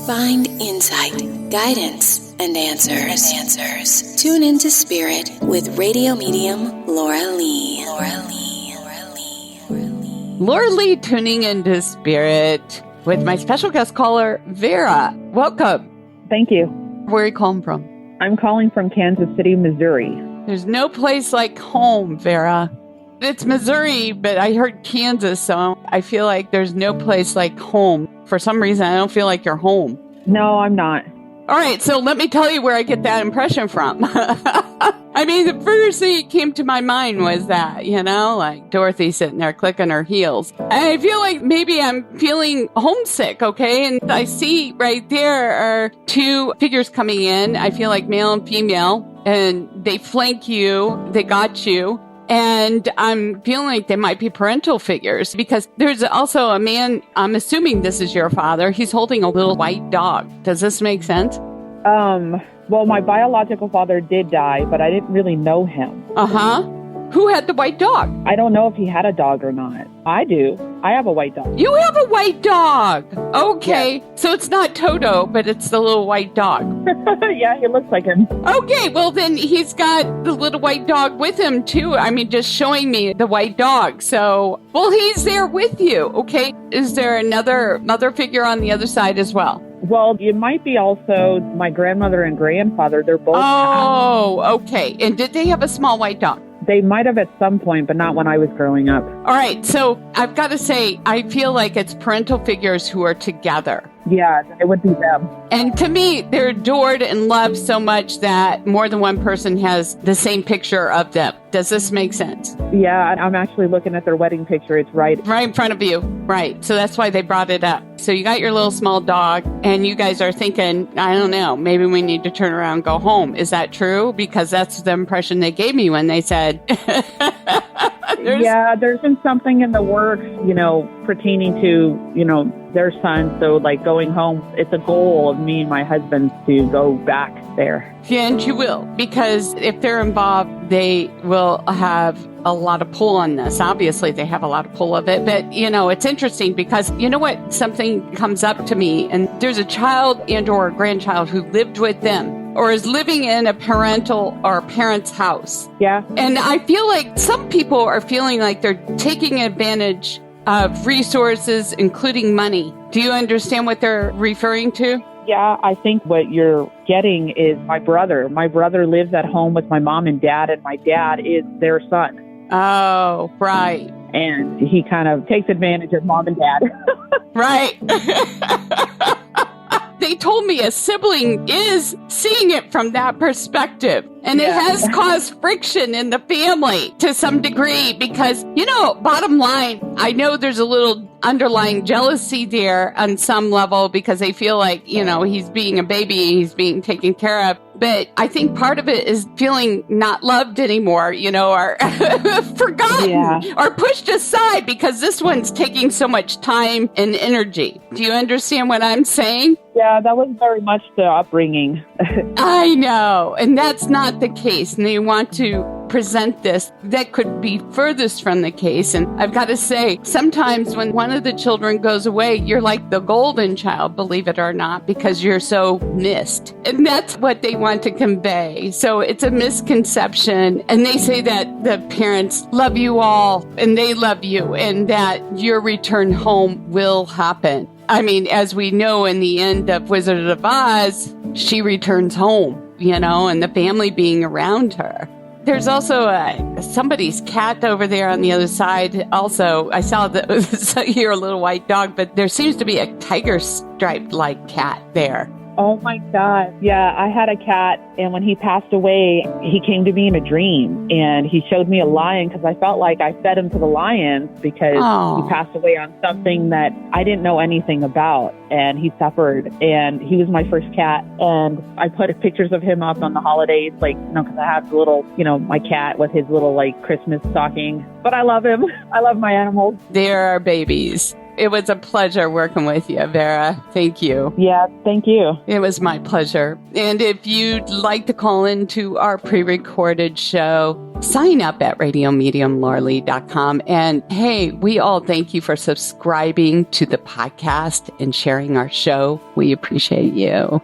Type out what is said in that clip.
Find insight, guidance, and answers. Tune into Spirit with radio medium Laura Lee. Laura Lee tuning into Spirit with my special guest caller, Vera. Welcome. Thank you. Where are you calling from? I'm calling from Kansas City, Missouri. There's no place like home, Vera. It's Missouri, but I heard Kansas, so I feel like there's no place like home. For some reason, I don't feel like you're home. No, I'm not. All right, so let me tell you where I get that impression from. I mean, the first thing that came to my mind was that, like Dorothy sitting there clicking her heels. And I feel like maybe I'm feeling homesick, okay? And I see right there are two figures coming in. I feel like male and female, and they flank you, they got you. And I'm feeling like they might be parental figures because there's also a man, I'm assuming this is your father. He's holding a little white dog. Does this make sense? Well, my biological father did die, but I didn't really know him. Uh-huh. Who had the white dog? I don't know if he had a dog or not. I do. I have a white dog. You have a white dog. Okay. Yes. So it's not Toto, but it's the little white dog. Yeah, he looks like him. Okay. Well, then he's got the little white dog with him, too. I mean, just showing me the white dog. So, well, he's there with you. Okay. Is there another mother figure on the other side as well? Well, it might be also my grandmother and grandfather. They're both Oh, okay. And did they have a small white dog? They might have at some point, but not when I was growing up. All right. So I've got to say, I feel like it's parental figures who are together. Yeah, it would be them. And to me, they're adored and loved so much that more than one person has the same picture of them. Does this make sense? Yeah, I'm actually looking at their wedding picture. It's right in front of you. Right. So that's why they brought it up. So you got your little small dog and you guys are thinking, I don't know, maybe we need to turn around and go home. Is that true? Because that's the impression they gave me when they said... Yeah, there's been something in the works, pertaining to, their son. So like going home, it's a goal of me and my husband to go back there. Yeah, and you will, because if they're involved, they will have a lot of pull on this. Obviously, they have a lot of pull of it. But, it's interesting because, you know what? Something comes up to me and there's a child and or a grandchild who lived with them or is living in a parental or a parent's house. Yeah. And I feel like some people are feeling like they're taking advantage of resources, including money. Do you understand what they're referring to? Yeah, I think what you're getting is my brother. My brother lives at home with my mom and dad, and my dad is their son. Oh, right. And he kind of takes advantage of mom and dad. Right. They told me a sibling is seeing it from that perspective. And it has caused friction in the family to some degree because, bottom line, I know there's a little underlying jealousy there on some level because they feel like, he's being a baby, he's being taken care of. But I think part of it is feeling not loved anymore, or forgotten or pushed aside because this one's taking so much time and energy. Do you understand what I'm saying? Yeah, that was very much the upbringing. I know. And that's not the case. And they want to present this that could be furthest from the case. And I've got to say, sometimes when one of the children goes away, you're like the golden child, believe it or not, because you're so missed. And that's what they want to convey. So it's a misconception. And they say that the parents love you all and they love you and that your return home will happen. I mean, as we know in the end of Wizard of Oz, she returns home, and the family being around her. There's also somebody's cat over there on the other side. Also, I saw here a little white dog, but there seems to be a tiger striped like cat there. Oh my God. Yeah, I had a cat, and when he passed away, he came to me in a dream, and he showed me a lion because I felt like I fed him to the lions because he passed away on something that I didn't know anything about, and he suffered, and he was my first cat, and I put pictures of him up on the holidays, because I have the little, my cat with his little, Christmas stocking, but I love him. I love my animals. They're our babies. It was a pleasure working with you, Vera. Thank you. Yeah, thank you. It was my pleasure. And if you'd like to call into our pre-recorded show, sign up at radiomediumlorelei.com. And hey, we all thank you for subscribing to the podcast and sharing our show. We appreciate you.